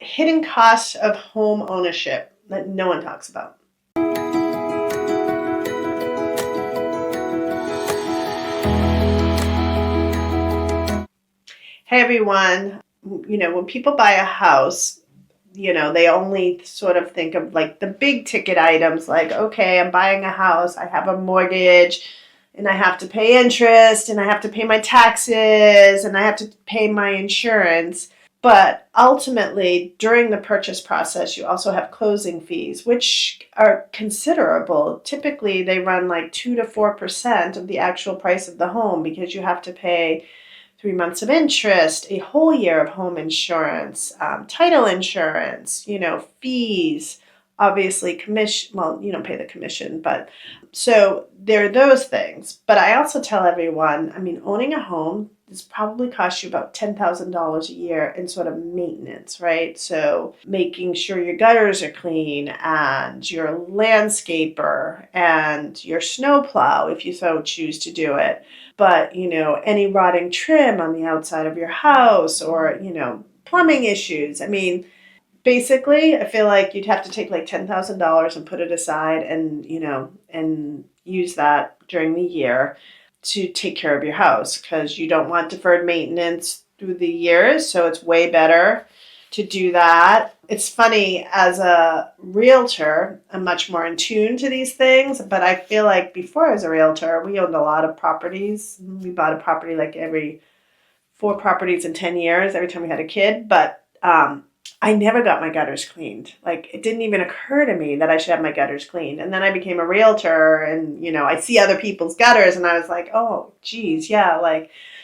hidden costs of home ownership that no one talks about. Hey everyone, when people buy a house, they only sort of think of like the big ticket items like, okay, I'm buying a house, I have a mortgage, and I have to pay interest, and I have to pay my taxes, and I have to pay my insurance. But ultimately, during the purchase process, you also have closing fees, which are considerable. Typically, they run like 2 to 4% of the actual price of the home because you have to pay 3 months of interest, a whole year of home insurance, title insurance, fees, obviously commission. Well, you don't pay the commission, but so there are those things. But I also tell everyone, owning a home is probably cost you about $10,000 a year in sort of maintenance, right? So making sure your gutters are clean and your landscaper and your snowplow, if you so choose to do it. But, any rotting trim on the outside of your house or, plumbing issues. Basically, I feel like you'd have to take like $10,000 and put it aside and use that during the year to take care of your house because you don't want deferred maintenance through the years. So it's way better to do that. It's funny, as a realtor, I'm much more in tune to these things, but I feel like before as a realtor, we owned a lot of properties. We bought a property like every 4 properties in 10 years, every time we had a kid, but I never got my gutters cleaned. Like, it didn't even occur to me that I should have my gutters cleaned. And then I became a realtor and, I see other people's gutters and I was like, oh, geez, yeah.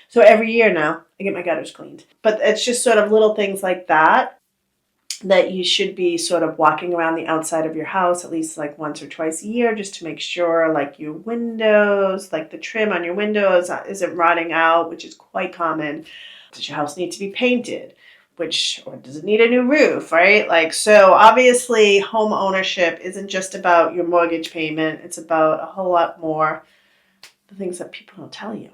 So every year now I get my gutters cleaned. But it's just sort of little things like that you should be sort of walking around the outside of your house at least like once or twice a year just to make sure like your windows, like the trim on your windows isn't rotting out, which is quite common. Does your house need to be painted? Or does it need a new roof, right? So obviously home ownership isn't just about your mortgage payment. It's about a whole lot more, the things that people don't tell you.